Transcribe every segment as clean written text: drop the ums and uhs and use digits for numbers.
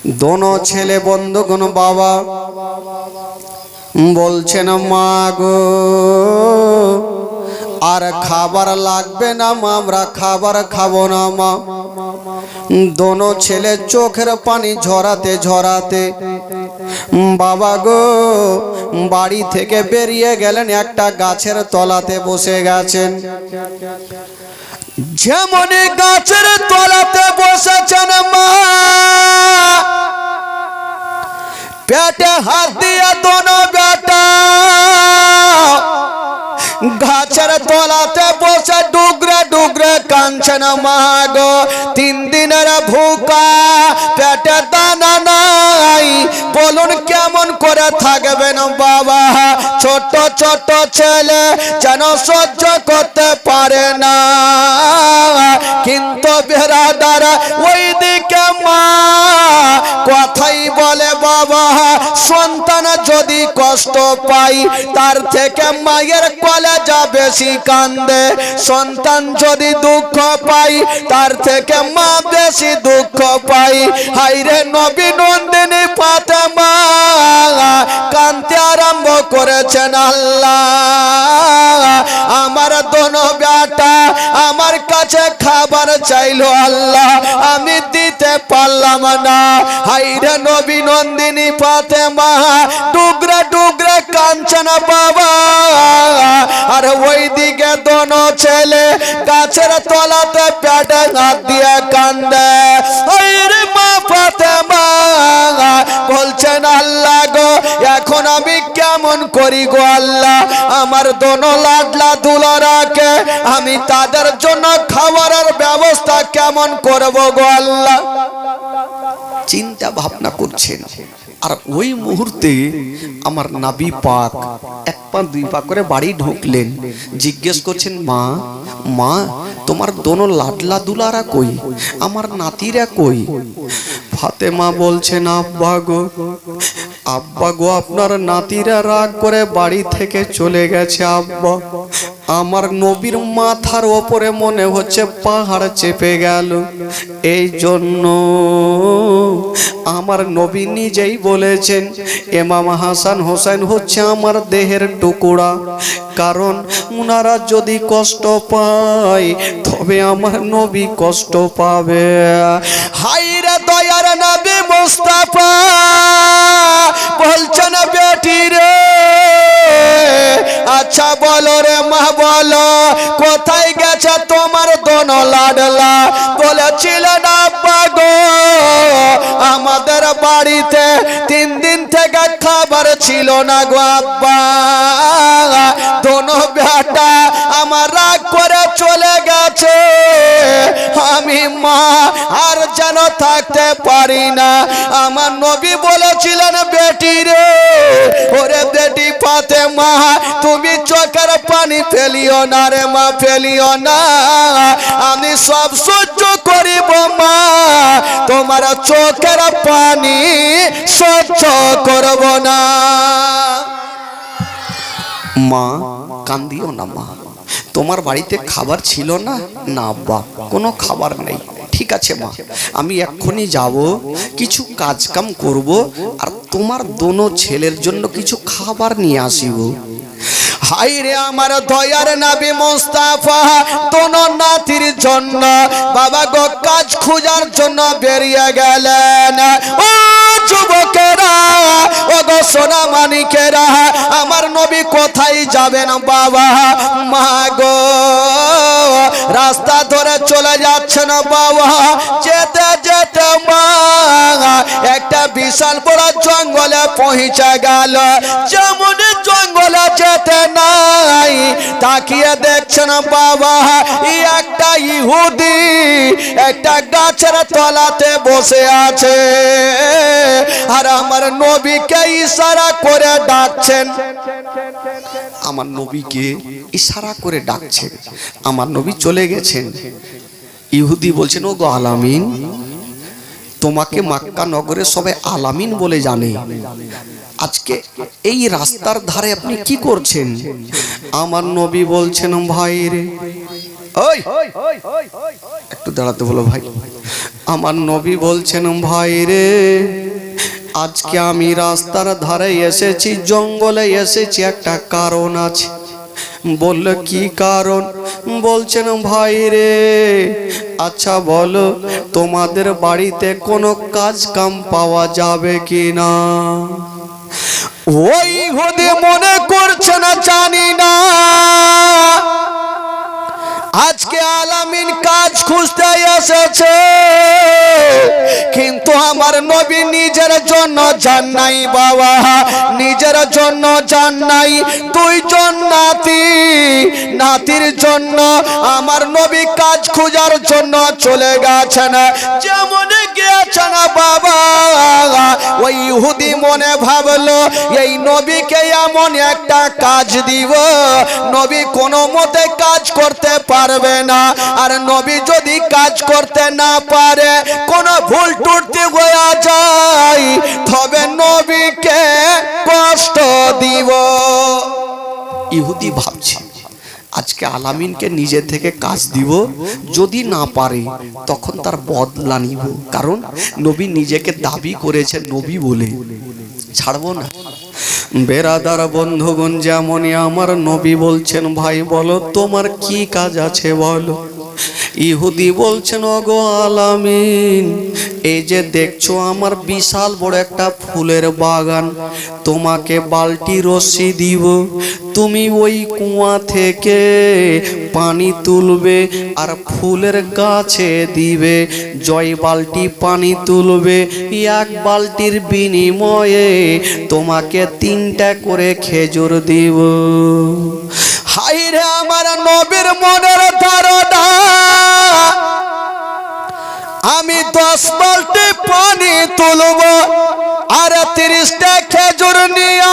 दोनों छेले बंधुगण बाबा बोलছেন মা গো আর খাবার লাগবে না মা, আমরা খাবার খাবো না মা। দোনো ছেলে চোখের পানি ঝরাতে ঝরাতে বাবা গো বাড়ি থেকে বেরিয়ে গেলেন, একটা গাছের তলাতে বসে গেছেন। যেমনই গাছের তলাতে বসেছেন মা, পেটে হাত দিয়ে দোনো বেটা গাছের তলাতে বসে ডুগরে ডুগরে কাঁদছেন মা গো। 3 দিনের ভুকা, পেটে দানা নাই, বলুন কেমন করে থাকবেন বাবা। ছোট ছোট ছেলে যেন সহ্য করতে পারে না, কিন্তু বেরাদার ওইদিকে মা কথাই বলে বাবা, সন্তান যদি কষ্ট পাই তার থেকে মায়ের কলেজা বেশি কান্দে, সন্তান যদি দুঃখ পাই তার থেকে মা বেশি দুঃখ পাই। হাইরে নবী নন্দিনী ফাতেমা কাঁদতে আরম্ভ করেছেন, আল্লাহ আমার দোনো বেটা আমার কাছে খাবার চাইলো, আল্লাহ আমি দিতে পারলাম না। হাইরে নবী নন্দিনী ফাতেমা টুকরা টুকরা কাঁদছেন বাবা, আর ওইদিকে দোনো ছেলে গাছের তলাতে পেটে হাত দিয়ে কান্দে। হাইরে মা ফাতেমা বলছেন, আল্লাহ গো এখন আমি কেমন করি গো আল্লাহ, আমার দোনো লাডলা দুলারাকে আমি তাদের জন্য খাবারের ব্যবস্থা কেমন করব গো আল্লাহ। চিন্তা ভাবনা করছেন, আর ওই মুহূর্তে আমার নবী পাক 1 পা 2 পা করে বাড়ি ঢুকলেন। জিজ্ঞেস করছেন, মা মা তোমার দোনো লাডলা দুলারা কই, আমার নাতিরা কই? ফাতেমা বলছেন, আব্বা গো আপনার নাতিরা রাগ করে বাড়ি থেকে চলে গেছে আব্বা। আমার নবীর মাথার ওপরে মনে হচ্ছে পাহাড় চেপে গেল, এই জন্য আমার নবী নিজেই বলেছেন ইমাম হাসান হোসেন হচ্ছে আমার দেহের টুকরা, কারণ উনারা যদি কষ্ট পায় তবে আমার নবী কষ্ট পাবে। হায়রে দয়ার নবী মুস্তাফা বলছেন, বেটি রে আচ্ছা বলো রে মা বলো, কোথায় গেছে তোমার দোনো লাডলা? বলেছিলেন, আব্বা গো আমাদের বাড়িতে 3 দিন থেকে খাবার ছিল না গো আব্বা, দোনো বেটা আমার রাগ করে চলে গেছে, আমি মা আর যেন থাকতে পারি না। আমার নবী বলেছিলেন, বেটি রে ওরে বেটি ফাতেমা তুমি চোখের পানি ফেলিও না রে মা, ফেলিও না, আমি সব সহ্য করিব মা, তোমার চোখের পানি সহ্য করব না। মা কান্দিও না মা, তোমার বাড়িতে খাবার ছিল না? না আব্বা কোনো খাবার নেই। ঠিক আছে মা, আমি এক্ষুনি যাব, কিছু কাজ কাম করব, আর তোমার দোনো ছেলের জন্য কিছু খাবার নিয়ে আসিব। হায়রে আমার দয়ার নবী মুস্তাফা দোনো নাতির জন্য বাবা গো কাজ খোঁজার জন্য বেরিয়ে গেলেন। ও যুবকেরা, ও গো সোনা মানিকেরা, আমার নবী কোথায় যাবেন বাবা? মা গো রাস্তা ধরে চলে যাচ্ছেন বাবা, যেতে যেতে মা একটা বিশাল বড় জঙ্গলে পৌঁছে গেল। যেমন জঙ্গলে যেতে নাই তাকিয়ে দেখছেন বাবা একটা ইহুদি একটা গাছের তলাতে বসে আছে, আর আমার নবীকে ইশারা করে ডাকছেন। আমার নবীকে ইশারা করে ডাকছেন, আমার নবী চলে গেছেন। ইহুদি বলছেন, ও গো আলামিন, তোমাকে মক্কা নগরে সবাই আলামিন বলে জানে, আজকে এই রাস্তার ধারে আপনি কি করছেন? আমার নবী বলছেন, ভাই রে ওই একটু দাঁড়াতে বলো ভাই, আমার নবী বলছেন ভাই রে, আজকে আমি রাস্তার ধারে এসেছি, জঙ্গলে এসেছি, একটা কারণ আছে। বলল কি কারণ? বলছেন ভাই রে, আচ্ছা বলো তোমাদের বাড়িতে কোনো কাজ কাম পাওয়া যাবে কি না? ওই ইহুদি মনে করছে না জানি না, আজকে আলামিন কাজ খুঁজতে এসেছে, কিন্তু আমার নবী নিজের জন্য যান নাই বাবা, নিজের জন্য যান নাই। দুইজন নাতির জন্য আমার নবী কাজ খোঁজার জন্য চলে গেছেন। যেমন গিয়েছেন বাবা, ওই ইহুদি মনে ভাবলো এই নবীকে এমন একটা কাজ দিব, নবী কোনো মতে কাজ করতে পারবে না। আর নবী যদি কাজ করতে না পারে, কোনো ভুল ত্রুটি হয়ে যায়, তবে নবীকে কষ্ট দিব। ইহুদি ভাবছে আজকে আলামিনকে নিজে থেকে কাজ দিব, যদি না পারে তখন তার বদলা নিব, কারণ নবী নিজেকে দাবি করেছে নবী বলে, ছাড়বো না। বেরাদার বন্ধুগণ, যেমনই আমার নবী বলছেন ভাই বলো তোমার কি কাজ আছে বলো। ইহুদি বলছেন ওগো আলামিন, এই যে দেখছো আমার বিশাল বড় একটা ফুলের বাগান, তোমাকে বালতি রশি দিব, তুমি ওই কুয়া থেকে পানি তুলবে আর ফুলের গাছে দিবে, জয় বালতি পানি তুলবে, এক বালতির বিনিময়ে তোমাকে 3টা করে খেজুর দিব। হায় রে আমার নবীর মনের ধারণা, আমি 10 বালতি পানি তুলব আর 30টা খেজুর নিয়ে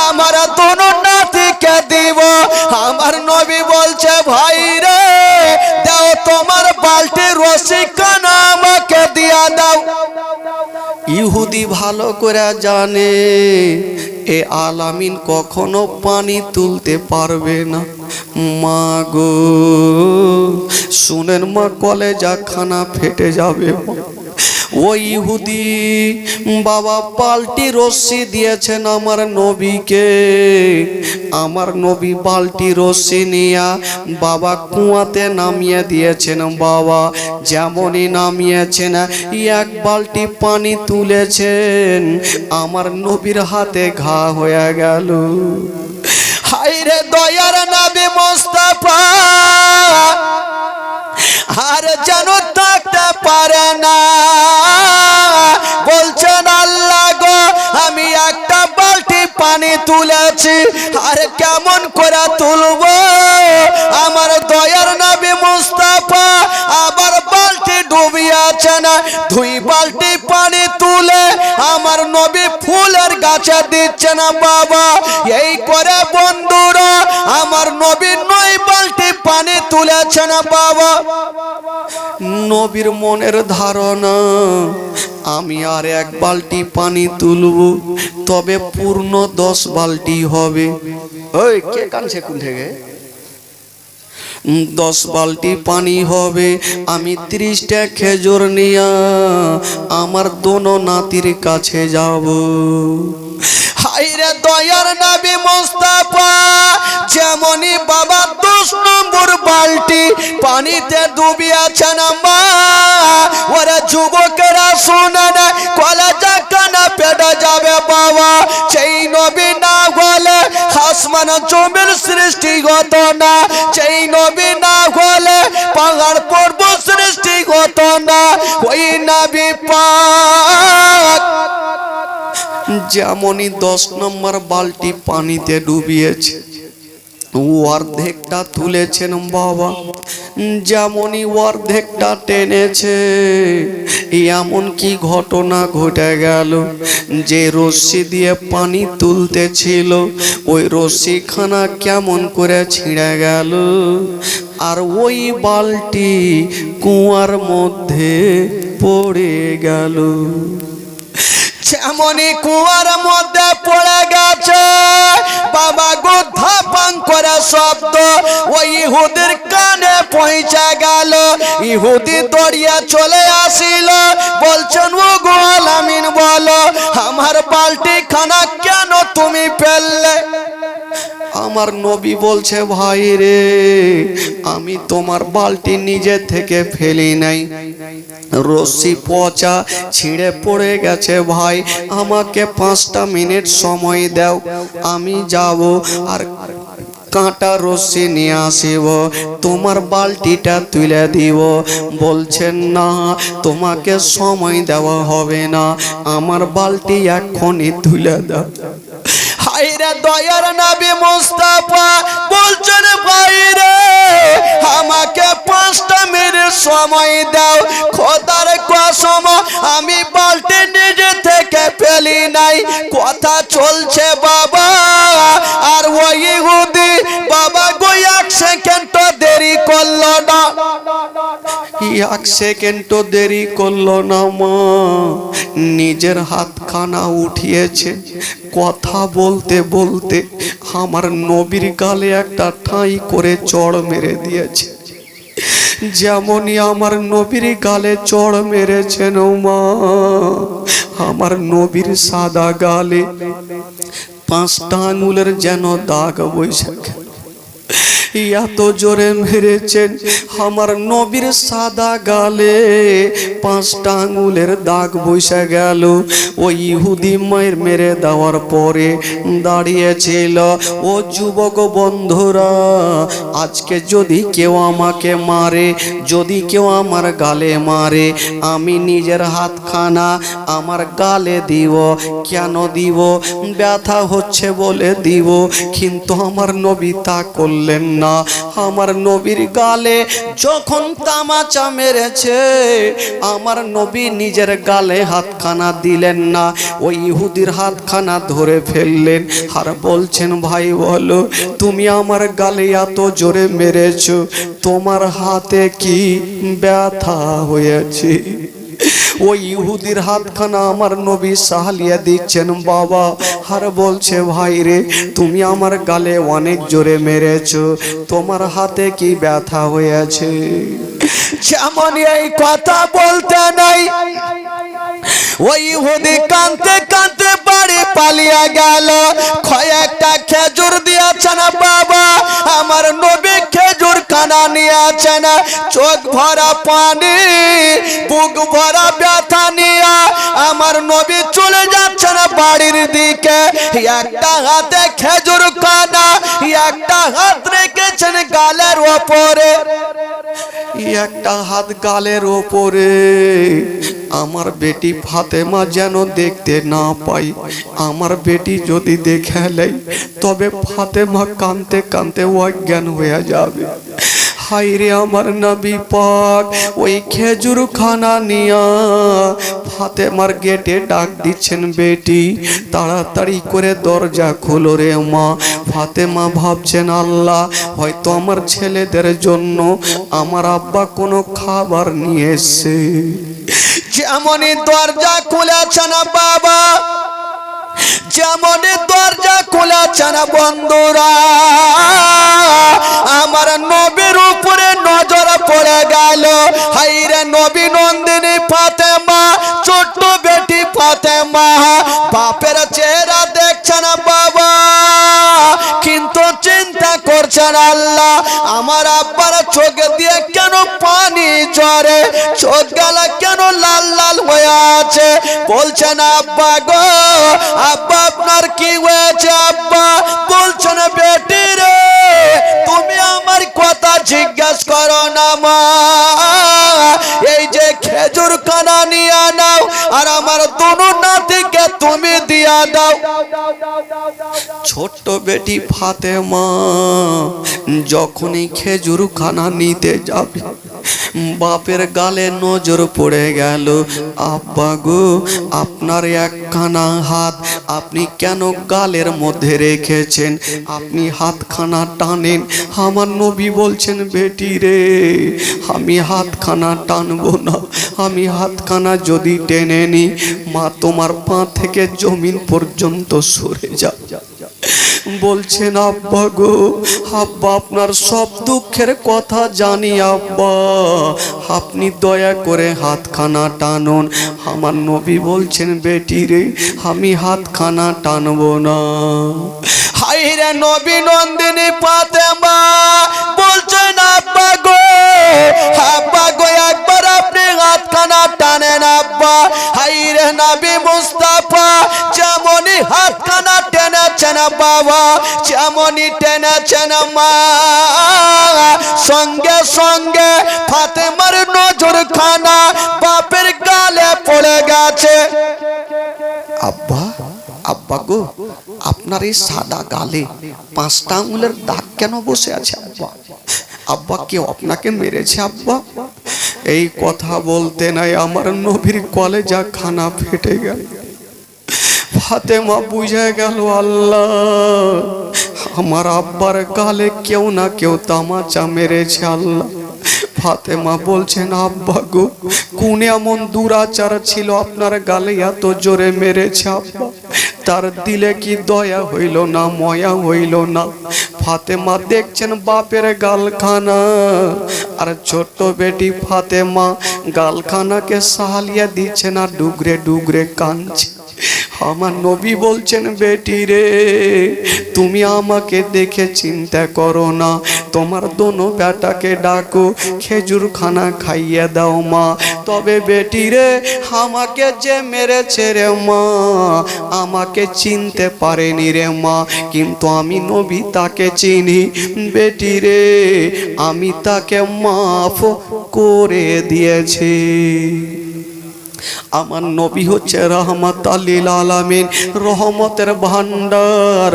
আমার দোনো নাতিকে দিব। আমার নবী বলছে ভাই রে, দাও তোমার বালতি রশি কানা আমাকে দিয়া দাও। ইহুদি ভালো করে জানে এ আলামিন কখনো পানি তুলতে পারবে না। মা গো শুনেন মা, কলেজা খানা ফেটে যাবে। ওই ইহুদি বাবা বালতি রশি দিয়েছেন আমার নবীকে, আমার নবী বালতি রশি নিয়ে বাবা কুয়াতে নামিয়ে দিয়েছেন। বাবা যেমনই নামিয়েছেন, এক বালতি পানি তুলেছেন, আমার নবীর হাতে ঘা হয়ে গেল। হায় রে দয়ার নবী মুস্তাফা, আর যেন থাকতে পারে না, বলছেন আল্লাহ গো আমি একটা বালতি পানি তুলেছি, আর কেমন করে তুলব? আমার দয়ার নবী মুস্তাফা আবার বালতি ডুবিয়েছেন, 2 বালতি পানি তুলে আমার নবী ফুলের গাছে দিচ্ছেন। বাবা এই করে বন্ধুরা আমার নবী 9 বালতি পানি তুলেছেন। বাবা নবীর মনের ধারণা আমি আর 1 বালতি পানি তুলব, তবে পূর্ণ 10 বালতি হবে। ওই কে কানছে কোন থেকে? 10 বালতি পানি হবে, আমি 30টা খেজুর নিয়ে আমার দোনো নাতির কাছে যাব। হায় রে দয়ার নবী মুস্তাফা, যেমনই বাবা 10 নম্বর বালতি পানিতে ডুবিয়েছেন, মা ওরা যুবকেরা শুনেন কলেজা কানা পেটে যাবে। বাবা সেই নবী না বলে আসমান জমির সৃষ্টি হতো না, সেই নবী না বলে পাহাড় পর্বত সৃষ্টি হতো না। ওই নবী পাক যেমনই 10 নম্বর বালতি পানিতে ডুবিয়েছে, অর্ধেকটা তুলেছেন বাবা, যেমনই অর্ধেকটা টেনেছে, এমন কি ঘটনা ঘটে গেল, যে রশ্মি দিয়ে পানি তুলতেছিল ওই রশ্মিখানা কেমন করে ছিঁড়ে গেল, আর ওই বালতি কুয়ার মধ্যে পড়ে গেল। যেমনই কুয়ার মধ্যে পড়ে গেছে বাবা গো ধাপাং করে শব্দ ওই ইহুদির কানে পৌঁছে গেল। ইহুদি দৌড়িয়ে চলে আসিল, বলছেন ও গো আলামিন বলো আমার বালতি খানা কেন তুমি ফেললে? আমার নবী বলছে ভাই রে আমি তোমার বালতি নিজে থেকে ফেলি নাই, রশি পচা ছিঁড়ে পড়ে গেছে ভাই, আমাকে 5টা মিনিট সময় দাও, আমি যাব আর কাঁটা রশি নিয়ে আসিব, তোমার বালতিটা তুলে দিব। বলছেন না তোমাকে সময় দেওয়া হবে না, আমার বালতি এখনই তুলে দাও। হায়রে দয়ার নবী মুস্তাফা বলছেন ভাই রে আমাকে 5টা মিনিট সময় দাও, খোদার কসম আমি বালতি নিজে থেকে ফেলি নাই। কথা চলছে বাবা আর ওই ইহুদি বাবা গো 1 সেকেন্ড দেরি করলো না, 1 সেকেন্ড দেরি করলো না মা, নিজের হাতখানা উঠিয়েছে, কথা বলতে বলতে আমার নবীর গালে একটা ঠাঁই করে চড় মেরে দিয়েছে। যেমনই আমার নবীর গালে চড় মেরেছেন মা, আমার নবীর সাদা গালে 5টা আঙুলের যেন দাগ বসে গেল, এত জোরে মেরেছেন আমার নবীর সাদা গালে 5টা আঙুলের দাগ বসে গেল। ওই ইহুদি মায়ের মেরে দেওয়ার পরে দাঁড়িয়েছিল, ও যুবক বন্ধুরা আজকে যদি কেউ আমাকে মারে, যদি কেউ আমার গালে মারে, আমি নিজের হাতখানা আমার গালে দিব। কেন দিব? ব্যথা হচ্ছে বলে দিব, কিন্তু আমার নবী তা করলেন না। আমার নবীর গালে যখন তামাচা মেরেছে আমার নবী নিজের গালে হাতখানা দিলেন না, ওই ইহুদির হাতখানা ধরে ফেললেন আর বলছেন ভাই বলো তুমি আমার গালে এত জোরে মেরেছো, তোমার হাতে কি ব্যথা হয়েছে? ওই ইহুদির হাতখানা আমার নবী সাহালিয়া দিচ্ছেন বাবা আর বলছে ভাই রে তুমি আমার গালে অনেক জোরে মেরেছো, তোমার হাতে কি ব্যথা হয়েছে? যেমন এই কথা বলতে নাই ওই ইহুদি কাঁদতে কাঁদতে বাড়ি পালিয়ে গেল। কয়েকটা খেজুর দিয়েছে না বাবা, আমার নবী খেজুর কানা নিয়েছে না, চোখ ভরা পানি বুক ভরা ব্যথা নিয়ে আমার নবী চলে যাচ্ছে না বাড়ির দিকে। একটা হাতে খেজুর কানা, একটা হাত রেখেছেন গালের ওপরে, একটা হাত গালের ওপরে। আমার বেটি ফাতেমা যেন দেখতে না পাই, আমার বেটি যদি দেখে নেয় তবে ফাতেমা কাঁদতে কাঁদতে অজ্ঞান হয়ে যাবে। হায়রে আমার নবী পাক ওই খেজুর খানা নিয়া ফাতেমার গেটে ডাক দিচ্ছেন, বেটি তাড়াতাড়ি করে দরজা খোলো রে মা। ফাতেমা ভাবছেন আল্লাহ হয়তো আমার ছেলেদের জন্য আমার আব্বা কোনো খাবার নিয়ে এসছে। যেমনই দরজা খুলেছে না বাবা, যেমনই দরজা খুলেছে না বন্ধুরা, আমার নবীর উপরে নজর পড়ে গেল। হায়রে নবী নন্দিনী ফাতেমা, ছোট্ট বেটি ফাতেমা, বাপের চেহারা দেখছে না বাবা, কিন্তু চিন্তা করছেন আল্লাহ আমার আব্বার চোখ দিয়ে কেন পানি ঝরে, চোখ গেলা কেন লাল লাল হয়ে আছে। বলছেন আব্বা গো, আব্বা আপনার কি হয়েছে আব্বা? বলছেন বেটি রে তুমি আমার কথা জিজ্ঞাসা করো না মা, এই যে খেজুর কানা নিয়ে নাও আর আমার দুনো নাতিকে তুমি দিয়া দাও। ছোট্ট বেটি ফাতেমা যখনই খেজুর খানা নিতে যাবে বাপের গালে নজর পড়ে গেল। আব্বা গো আপনার একখানা হাত আপনি কেন গালের মধ্যে রেখেছেন? আপনি হাতখানা টানেন। আমার নবী বলছেন বেটি রে আমি হাতখানা টানবো না, আমি হাতখানা যদি টেনে নি, মা তোমার পা থেকে জমিন পর্যন্ত সরে যাও। বলছেন আব্বা গো, আব্বা আপনার সব দুঃখের কথা জানি আব্বা, আপনি দয়া করে হাতখানা টানুন। আমার নবী বলছেন বেটি রে, আমি হাতখানা টানবো না। হাই রে নবী নন্দিনী ফাতেমা বলছেন আব্বা গো, আব্বা গো একবার আপনি হাতখানা টানেন আব্বা। হাই রে নবী মুস্তাফা যেমনই হাতখানা টেনেছেন বাবা, যেমনই টেনেছেন মা, সঙ্গে সঙ্গে ফাতেমার নজরখানা বাপের গালে পড়ে গেছে। আব্বা, আব্বা গো আপনার এই সাদা গালে 5টা আঙুলের দাগ কেন বসে আছে আব্বা? আব্বা কেউ আপনাকে মেরেছে আব্বা? এই কথা বলতে নাই আমার নবীর কলেজা খানা ফেটে গেল। ফাতেমা বুঝে গেল আল্লাহ আমার আব্বার গালে কেউ না কেউ তামাচা মেরেছে আল্লাহ। ফাতেমা বলছেন আব্বা গো কোন এমন দুরাচার ছিল আপনার গালে এত জোরে মেরেছে আব্বা? তার দিলে কি দয়া হইল না, ময়া হইল না? ফাতেমা দেখছেন বাপের গালখানা, আর ছোট্ট বেটি ফাতেমা গালখানাকে সাহালিয়া দিচ্ছে না, ডুগরে ডুগরে কাঁদছে। আমার নবী বলছেন বেটি রে তুমি আমাকে দেখে চিন্তা করো না, তোমার দোনো বেটাকে ডাকো, খেজুর খানা খাইয়ে দাও মা। তবে বেটি রে আমাকে যে মেরেছে রে মা, আমাকে চিনতে পারেনি রে মা, কিন্তু আমি নবী তাকে চিনি বেটি রে, আমি তাকে মাফ করে দিয়েছি। আমার নবী হচ্ছে রহমতুল লিল আলামিন, রহমতের ভান্ডার।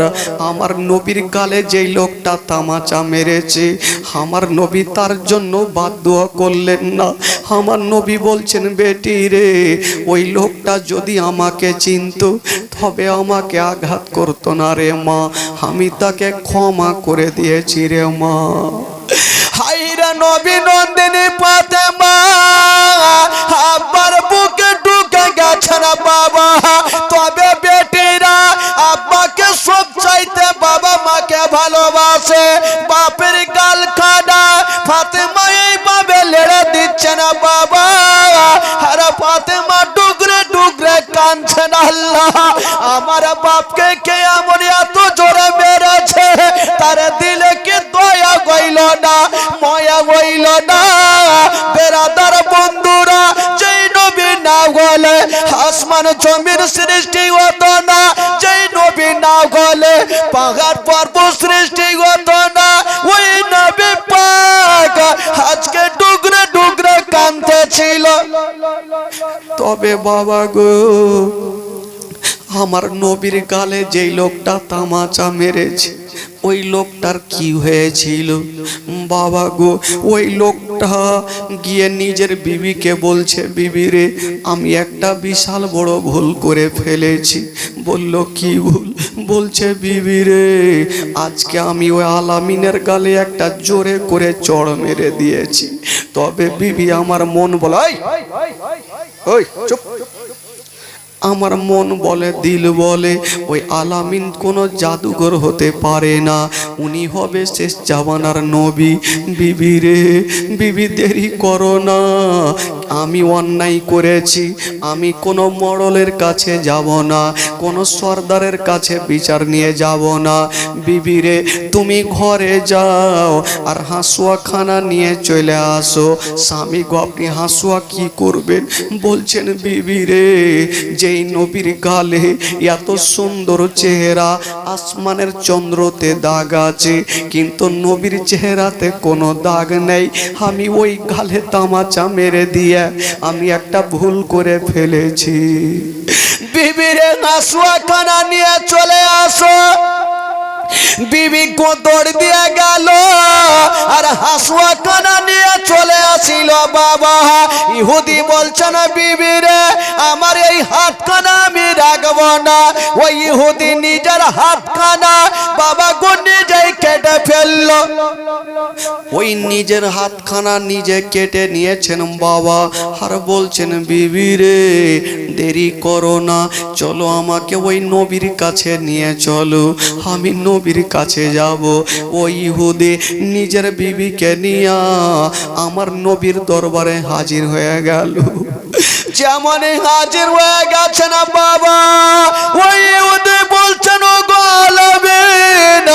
আমার নবীর গালে যেই লোকটা তামাচা মেরেছে আমার নবী তার জন্য বাদ দোয়া করলেন না। আমার নবী বলছেন বেটি রে ওই লোকটা যদি আমাকে চিনতো তবে আমাকে আঘাত করতো না রে মা, আমি তাকে ক্ষমা করে দিয়েছি রে মা। হাইরা নবী নন্দিনী ফাতেমা আব্বার বুকে ঢুকে গেছে না বাবা। তবে বেটিরা আব্বাকে সব চাইতে বাবা মাকে ভালোবাসে। বাপের গাল খানা ফাতেমা এইভাবে লেড়ে দিচ্ছে না বাবা, আর ফাতেমা ডুগরে ডুগরে কাঁদছে না। আল্লাহ আমার বাপকে কে এমন এত জোরে মেরেছে, তার দিলে কি দয়া গইল না, ময়া গইল না? বেরাদার বন্ধুরা যেই নবী না গলে আসমান জমির সৃষ্টি হতো না, যেই নবী না গলে পাহাড় পর্বত সৃষ্টি হতো না। ওই নবী পাক আজকে ডুগরে ডুগরে কাঁদতেছিল। তবে বাবা গো আমার নবীর গালে যেই লোকটা তামাচা মেরেছে ওই লোকটার কি হয়েছিল বাবা গো? ওই লোকটা গিয়ে নিজের বিবিকে বলছে বিবি রে আমি একটা বিশাল বড় ভুল করে ফেলেছি। বলল কি ভুল? বলছে বিবি রে আজকে আমি ওই আলামিনের গালে একটা জোরে করে চড় মেরে দিয়েছি। তবে বিবি আমার মন বলে ওই চুপ, আমার মন বলে দিল বলে ওই আলামিন কোনো জাদুঘর হতে পারে না, উনি হবে শেষ জামানার নবী। বিবি রে বিবি দেরি করো না, আমি অন্যায় করেছি, আমি কোনো মডলের কাছে যাব না, কোনো সর্দারের কাছে বিচার নিয়ে যাব না। বিবি রে তুমি ঘরে যাও আর হাঁসুয়া খানা নিয়ে চলে আসো। স্বামী গো আপনি হাঁসুয়া কি করবেন? বলছেন বিবি রে যেই নবীর গালে এত সুন্দর চেহারা, আসমানের চন্দ্রতে দাগ আছে কিন্তু নবীর চেহারাতে কোনো দাগ নেই, আমি ওই গালে তামাচা মেরে দিয়ে আমি একটা ভুল করে ফেলেছি। বিবিরে হাঁসুয়া খানা নিয়ে চলে আসো। বিবি কোদর দিয়ে গেল আর হাঁসুয়া কানা নিয়ে চলে আসিল বাবা। ইহুদি বলছে না বিবি রে আমার এই হাত কানা আমি রাখবো না। ওই ইহুদি নিজের হাত কানা বাবা গো নিজেই কেটে ফেললো। ওই নিজের হাতখানা নিজে কেটে নিয়েছেন বাবা, আর বলছেন বিবি রে দেরি করো না, চলো আমাকে ওই নবীর কাছে নিয়ে চলো, আমি নবীর কাছে যাব। ওই ইহুদি নিজের বিবিকে নিয়ে আমার নবীর দরবারে হাজির হয়ে গেল। যেমন হাজির হয়ে গেছে না বাবা, ওই ইহুদি বলছেন ও গো আলামিন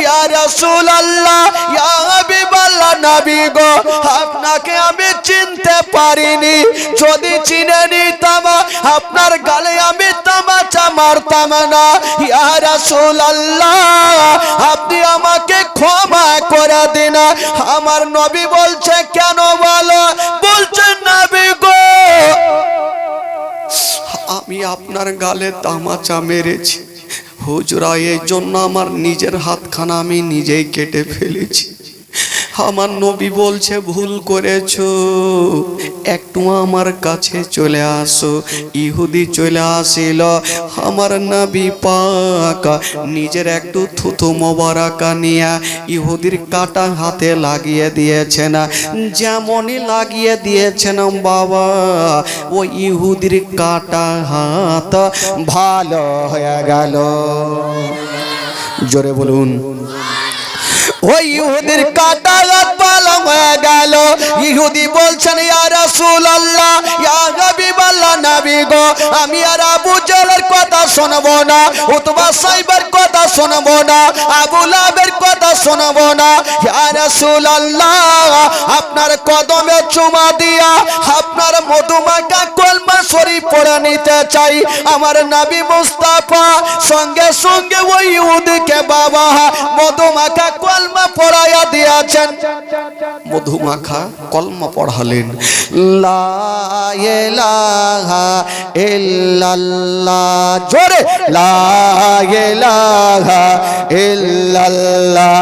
ইয়া রাসূলুল্লাহ ইয়া হাবিবাল্লাহ নবী গো, আপনাকে আমি চিনতে পারিনি, যদি চিনে নিতাম আপনার গালে আমি তামাচা মারতাম না। ইয়া রাসূলুল্লাহ আপনি আমাকে ক্ষমা করে দিন। আমার নবী বলছে কেন বলো? বলছেন নবী গো আমি আপনার গালে তামাচা মেরেছি হুজুরা, এই জন্য আমার নিজের হাতখানা আমি নিজেই কেটে ফেলেছি। আমার নবী বলছে ভুল করেছো, একটু আমার কাছে চলে আসো। ইহুদি চলে আসিল, আমার নবী পাক নিজের একটু থুতু মোবারকা নিয়ে ইহুদির কাটা হাতে লাগিয়ে দিয়েছেন। যেমনই লাগিয়ে দিয়েছেন বাবা, ওই ইহুদির কাটা হাত ভালো হয়ে গেল। জোরে বলুন। ওই ইহুদির কাটা হাত ভালো হয়ে গেল। ইহুদি বলছেন ইয়া রাসূলুল্লাহ ইয়া হাবিবাল্লাহ নবী গো, আমি আর আবু জাহলের কথা শুনবো না, উতবা সাইবার কথা শুনবো না, আবু লাহাবের কথা শুনবো না। ইয়া রাসূলুল্লাহ আপনার কদমে চুমা দিয়া আপনার মধুমাখা কলমা শরীফ পড়ে নিতে চাই। আমার নবী মুস্তাফা সঙ্গে সঙ্গে ওই ইহুদিকে বাবা মধুমাখা কলমা পড়াইয়া দিয়েছেন। মধুমাখা কলমা পড়ালেন, লা ইলাহা ইল্লাল্লাহ, জোরে লা ইলাহা ইল্লাল্লাহ,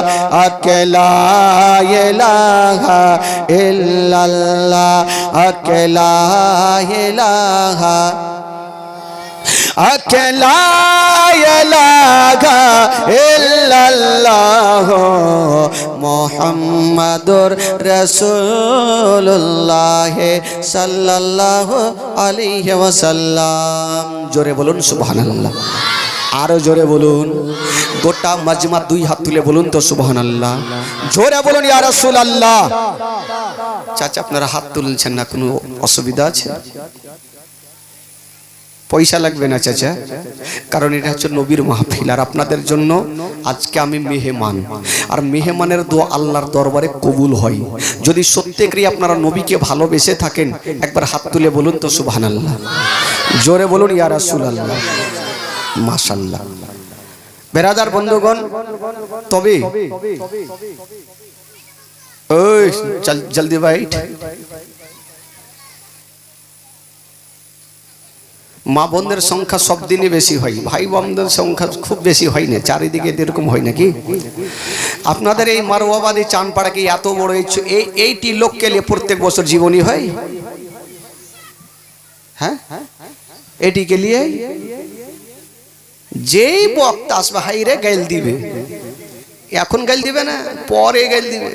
আকলা ইলাহা ইল্লাল্লাহ, আকলা ইলাহা আকলা ইলাহা ইল্লাল্লাহ মুহাম্মাদুর রাসূলুল্লাহ সাল্লাল্লাহু আলাইহি ওয়াসাল্লাম। জোরে বলুন সুবহানাল্লাহ। আরো জোরে বলুন। গোটা মাজমা দুই হাত তুলে বলুন তো সুবহানাল্লাহ। জোরে বলুন ইয়া রাসূলুল্লাহ। চাচা আপনারা হাত তুলছেন না, কোনো অসুবিধা আছে? পয়সা লাগবে না চাচা, কারণ এটা হচ্ছে নবীর মাহফিল, আর আপনাদের জন্য আজকে আমি মেহমান, আর মেহমানের দোয়া আল্লাহর দরবারে কবুল হয়। যদি সত্যিকারই আপনারা নবীকে ভালোবেসে থাকেন একবার হাত তুলে বলুন তো সুবহানাল্লাহ। জোরে বলুন ইয়া রাসূলুল্লাহ। মাশাআল্লাহ। বেরাদার বন্ধুগণ, তবে ওই জলদি বাইট, মা বোনদের সংখ্যা সব দিনই বেশি হয়, ভাই বোনদের সংখ্যা খুব বেশি হয় না, চারিদিকে এরকম হয় নাকি? আপনাদের এই মারওয়াবাদী চানপাড়া কি এত বড় এইটি লোককে নিয়ে প্রত্যেক বছর জীবনী হয়? হ্যাঁ, এটিকে নিয়ে যেই বক্তা আসবে হাইরে গাইল দিবে, এখন গাইল দিবে না, পরে গাইল দিবে।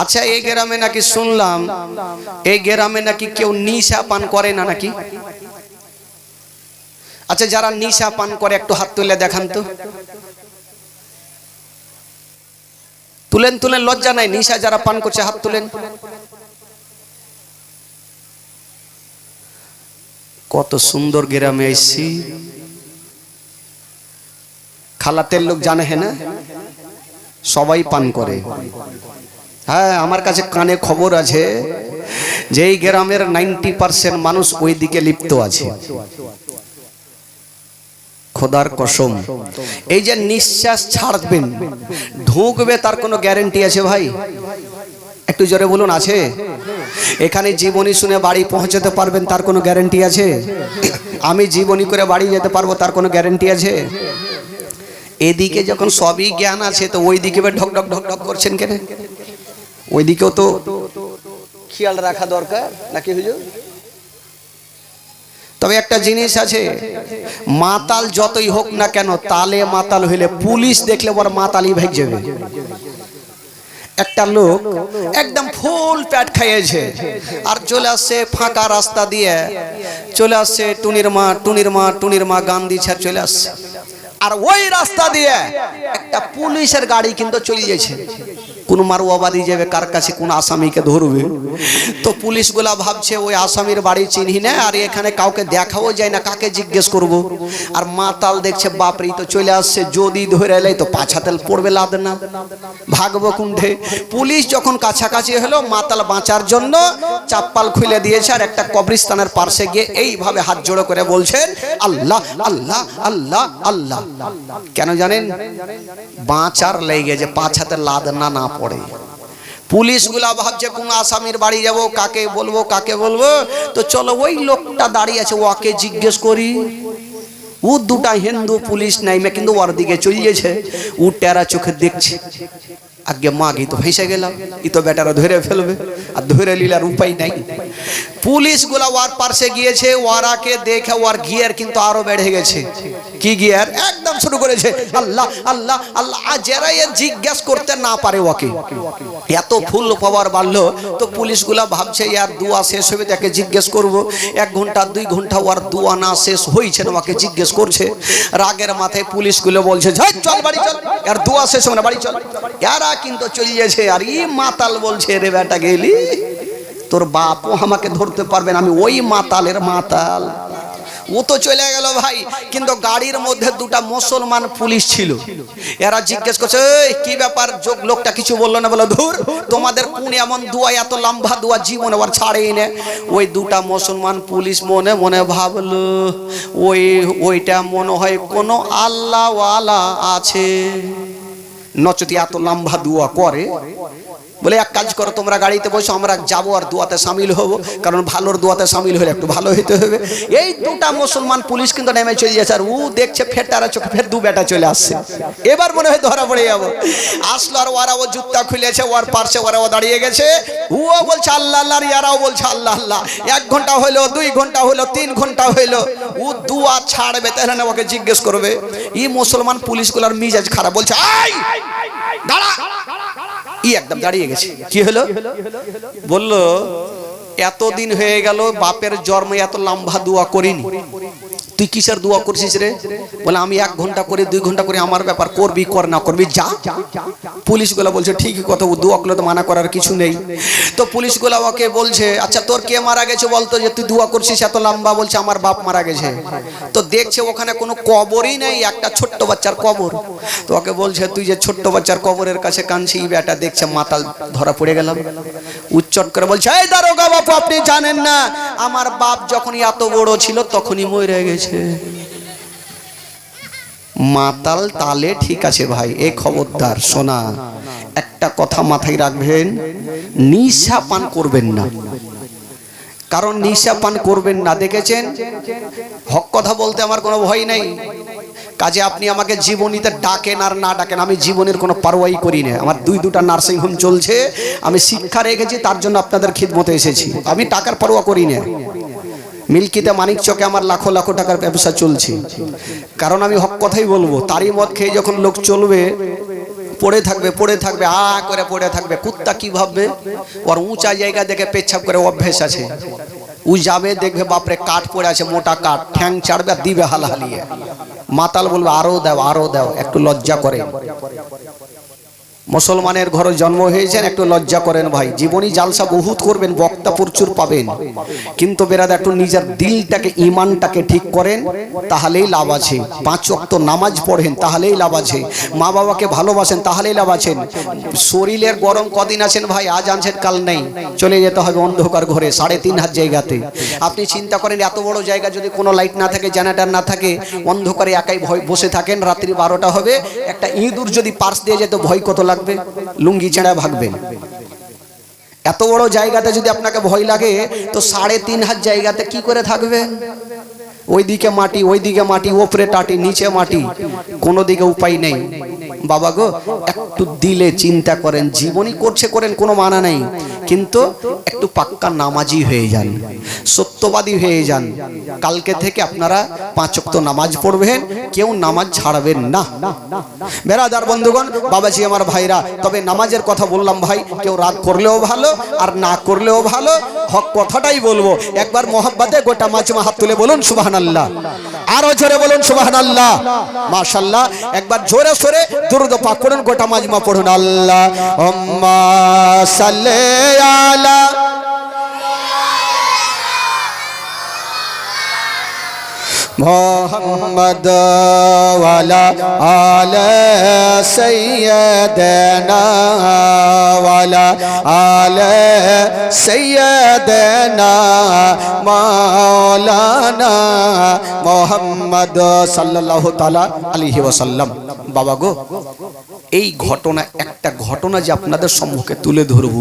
আচ্ছা, এই গ্রামে নাকি শুনলাম এই গ্রামে নাকি কেউ নিশা পান করে না নাকি? আচ্ছা, যারা নিশা পান করে একটু হাত তুলে দেখান তো। তুলেন তুলেন, লজ্জা নাই। নিশা যারা পান করছে হাত তুলেন। কত সুন্দর গ্রামে এসছি। খালাতের লোক জানে হ্যাঁ না, সবাই পান করে। হ্যাঁ, আমার কাছে কানে খবর আছে যে এই গ্রামের 90% মানুষ ওই দিকে লিপ্ত আছে। খোদার কসম, এই যে নিঃশ্বাস ছাড়বেন ঢুকবে তার কোনো গ্যারান্টি আছে ভাই? একটু জোরে বলুন, আছে? এখানে জীবনী শুনে বাড়ি পৌঁছাতে পারবেন তার কোনো গ্যারান্টি আছে? আমি জীবনী করে বাড়ি যেতে পারবো তার কোনো গ্যারান্টি আছে? এদিকে যখন সবই জ্ঞান আছে তো ওই দিকে ঢক ঢক ঢক ঢক করছেন কেন? ওই দিকেও তো খেয়াল রাখা দরকার নাকি হুজুর? তবে একটা জিনিস আছে, মাতাল যতই হোক না কেন, তালে মাতাল হইলে পুলিশ দেখলে বড় মাতালই ভাগ যাবে। একটা লোক একদম ফুল পেট খাইয়েছে আর চলে আসছে ফাঁকা রাস্তা দিয়ে, চলে আসছে টুনির মা গান দিচ্ছে আর চলে আসছে। আর ওই রাস্তা দিয়ে একটা পুলিশের গাড়ি কিন্তু চলে যাচ্ছে। কোন মারুয়াবাদী যাবে, কার কাছে কোন আসামিকে ধরবে। তো পুলিশগুলা ভাবছে ওই আসামির বাড়ি চিনহি না, আর এখানে কাউকে দেখাও যায় না, কাকে জিজ্ঞেস করব। আর মাতাল দেখছে বাপরে তো চলে আসছে, যদি ধরে এলে তো পাছাতেল পড়বে লাদ না, ভাগবো কুণ্ঠে। পুলিশ যখন কাছাকাছি হলো, মাতাল বাঁচার জন্য চাপ্পাল খুলে দিয়েছে আর একটা কবরস্থানের পাশে গিয়ে এইভাবে হাত জোড়ো করে বলছেন আল্লাহ আল্লাহ আল্লাহ আল্লাহ। কেন জানেন? বাঁচার লেগে যে পাছাতে লাদ না পড়ে। পুলিশগুলা ভাবছে কোন আসামির বাড়ি যাব, কাকে বলবো। তো চলো ওই লোকটা দাঁড়িয়ে আছে ওকে জিজ্ঞেস করি। ও দুটা হিন্দু পুলিশ নাইমে কিন্তু ওর দিকে চলিয়েছে। ও টেরা চোখে দেখছে, আগে মাগি তো ফেসে গেলাম, ই তো বেটারা ধরে ফেলবে, আর ধরে নিলার উপায় নাই। পুলিশগুলা ওর পাশে গিয়েছে, ওরাকে দেখে ওর গিয়ার কিন্তু আরো বেড়ে গেছে। কি গিয়ার? একদম শুরু করেছে আল্লাহ আল্লাহ আল্লাহ। আর যারা জিজ্ঞাসা করতে না পারে ওকে, এত ফুল পাওয়ার বাড়লো। তো পুলিশগুলা ভাবছে ইয়ার দুয়া শেষ হবে, তাকে জিজ্ঞেস করব। 1 ঘন্টা 2 ঘন্টা ওর দুয়া না শেষ হয়েছে না, ওকে জিজ্ঞেস করছে। রাগের মাথায় পুলিশগুলো বলছে চল বাড়ি চল, আর দুয়া শেষ হবে না, বাড়ি চল। এরা কিন্তু চলিয়েছে। আর ই মাতাল বলছে রে বেটা গেলি, তোর বাপও আমাকে ধরতে পারবে না, আমি ওই মাতালের মাতাল। ও তো চলে গেল ভাই, কিন্তু গাড়ির মধ্যে দুটা মুসলমান পুলিশ ছিল। এরা জিজ্ঞেস করছে কি ব্যাপার, লোকটা কিছু বললো না। বলো ধুর, তোমাদের কোন এমন দোয়া, এত লম্বা দোয়া জীবনে আবার ছাড়েই না। ওই দুটা মুসলমান পুলিশ মনে মনে ভাবলো ওইটা মনে হয় কোনো আল্লাহওয়ালা আছে, নচেত এত লম্বা দোয়া করে। বলে এক কাজ করো, তোমরা গাড়িতে বসো, আমরা যাবো আর দোয়াতে সামিল হব, কারণ ভালোর দোয়াতে সামিল হলে একটু ভালো হইতে হবে। এই দুটা মুসলমান পুলিশ কিন্তু নেমে চলে যাচ্ছে। আর ও দেখছে ফেটারা চোখে ফের দু বেটা চলে আসছে, এবার মনে হয় ধরা পড়ে যাবো। আসলো আর ওরাও জুতা খুলেছে, ওর পাশে ওরাও দাঁড়িয়ে গেছে। ও বলছে আল্লাহ আল্লাহ, ইয়ারাও বলছে আল্লাহ আল্লাহ। 1 ঘন্টা হইলো, 2 ঘন্টা হইলো, 3 ঘন্টা হইলো, ও দোয়া ছাড়বে তাহলে না ওকে জিজ্ঞেস করবে। এই মুসলমান পুলিশগুলোর মিজাজ খারাপ, বলছে আই দাঁড়া। ই একদম দাঁড়িয়ে গেছে। কি হলো? বলল এতদিন হয়ে গেল বাপের জন্মে এত লম্বা দোয়া করিনি, তুই কিসের দোয়া করছিস রে? বলে আমি 1 ঘন্টা করে 2 ঘন্টা করে, আমার ব্যাপার, করবি কর না করবি যা। পুলিশগুলা বলছে ঠিকই কথা, দোয়া করলে তো মানা করার কিছু নেই। তো পুলিশগুলা ওকে বলছে আচ্ছা তোর কে মারা গেছে বলতো, যে তুই দোয়া করছিস এত লম্বা? বলছে আমার বাপ মারা গেছে। তো দেখছে ওখানে কোনো কবরই নেই, একটা ছোট্ট বাচ্চার কবর। তো ওকে বলছে তুই যে ছোট্ট বাচ্চার কবরের কাছে কাঁদছিস, বেটা দেখছে মাতাল, ধরা পড়ে গেলাম। উচ্চট করে বলছে এই দারোগা বাবু, আপনি জানেন না আমার বাপ যখন এত বড় ছিল তখনই মরে গেছে। মাতাল তালে ঠিক আছে ভাই, এই খবরদার শোনা, একটা কথা মাথায় রাখবেন, নিশা পান করবেন না। কারণ নিশা পান করবেন না, দেখেছেন, হক কথা বলতে আমার কোনো ভয় নেই। কাজে আপনি আমাকে জীবনীতে ডাকেন আর না ডাকেন, আমি জীবনের কোনো পারোয়াই করি না। আমার 2টা নার্সিংহোম চলছে, আমি শিক্ষা রেখেছি, তার জন্য আপনাদের খিদমতে এসেছি। আমি টাকার পারোয়া করি না। মিল্কিতে মানিক চকে আমার লাখো লাখো টাকার ব্যবসা চলছে, কারণ আমি হক কথাই বলবো। তারই মদ খেয়ে যখন লোক চলবে, পড়ে থাকবে আ করে পড়ে থাকবে, কুত্তা কি ভাববে? ওর উঁচা জায়গা দেখে পেচ্ছাপ করে অভ্যেস আছে। ও যাবে দেখবে বাপরে কাঠ পড়ে আছে, মোটা কাঠ, ঠ্যাং চাড়বে আর দিবে হালহালিয়ে। মাতাল বলবে আরো দাও, একটু লজ্জা করে। মুসলমানের ঘরে জন্ম হয়েছেন, একটু লজ্জা করেন ভাই। জীবনী জালসা বহুত করবেন, বক্তা প্রচুর পাবেন, কিন্তু বেরাদ একটু নিজের দিলটাকে, ইমানটাকে ঠিক করেন, তাহলেই লাভ আছে। 5 ওয়াক্ত নামাজ পড়েন, তাহলেই লাভ আছে। মা বাবাকে ভালোবাসেন, তাহলেই লাভ আছেন। শরীরের গরম কদিন আছেন ভাই, আজ আনছেন কাল নেই, চলে যেতে হবে অন্ধকার ঘরে 3.5 হাত জায়গাতে। আপনি চিন্তা করেন এত বড় জায়গা যদি কোনো লাইট না থাকে, জেনারেটর না থাকে, অন্ধকারে একাই ভয় বসে থাকেন, রাত্রি 12টা হবে, একটা ইঁদুর যদি পার্স দিয়ে যেত ভয় কত লাগবে? লুঙ্গি ছেঁড়া ভাগবেন। এত বড় জায়গাতে যদি আপনাকে ভয় লাগে, তো 3.5 হাত জায়গাতে কি করে থাকবেন? ওইদিকে মাটি, ওইদিকে মাটি, ওপরে টাটি, নিচে মাটি, কোনো দিকে উপায় নেই। বাবা গো, একটু দিলে চিন্তা করেন, জীবনী করছে করেন, কোনো মানা নেই, কিন্তু একটু পাক্কা নামাজি হয়ে যান, সত্যবাদী হয়ে যান। কালকে থেকে আপনারা 5 ওয়াক্ত নামাজ পড়বেন, কেউ নামাজ ছাড়বেন না। বেরাদার বন্ধুগণ, বাবাজি আমার ভাইরা, তবে নামাজের কথা বললাম ভাই, কেউ রাত করলেও ভালো আর না করলেও ভালো, হক কথাটাই বলবো। একবার মোহাব্বতে গোটা মাজমা হাত তুলে বলুন সুবহানাল্লাহ, আরো জোরে বলুন সুবহানাল্লাহ, মাশাআল্লাহ। একবার জোরে সোরে দুরূদ পাক পড়ুন, গোটা মাজমা পড়ুন। আল্লাহুম্মা সাল্লি আলা মুহাম্মদ ওয়ালা আলে সাইয়্যিদানা ওয়ালা আলে সাইয়্যিদানা মাওলানা মুহাম্মদ সাল্লাল্লাহু তাআলা আলাইহি ওয়াসাল্লাম। বাবা গো, এই ঘটনা, একটা ঘটনা যে আপনাদের সম্মুখে তুলে ধরব,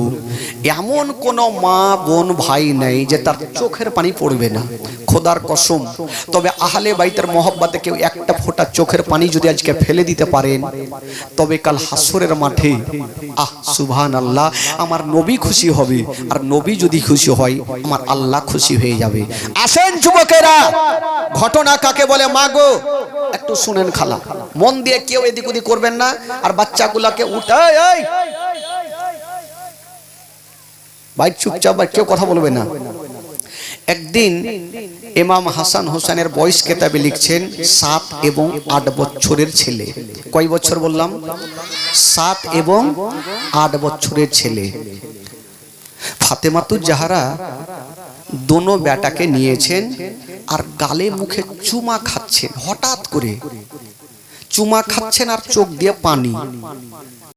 এমন কোন মা বোন ভাই নাই যে তার চোখের পানি পড়বে না, খোদার কসম। তবে আহলে বাইতের মহব্বতে কেউ একটা ফোঁটা চোখের পানি যদি আজকে ফেলে দিতে পারেন, তবে কাল হাসরের মাঠে সুবহানাল্লাহ, আমার নবী খুশি হবে, আর নবী যদি খুশি হয় আমার আল্লাহ খুশি হয়ে যাবে। আসেন যুবকেরা, ঘটনা কাকে বলে মা গো একটু শুনেন খালা, মন দিয়ে কেউ এদিক ওদিক করবেন না, আর বাচ্চাগুলাকে উঠায় এই ভাই চুপচাপ, ভাই কেউ কথা বলবে না। একদিন ইমাম হাসান হোসেনের বয়স কেতাবে লিখছেন 7 এবং 8 বছরের ছেলে। কয় বছর বললাম? 7 এবং 8 বছরের ছেলে। ফাতেমাতুজ জাহরা দোনো বেটাকে নিয়েছেন আর গালে মুখে চুমা খাচ্ছেন। হঠাৎ করে চুমা খাচ্ছেন আর চোখ দিয়ে পানি।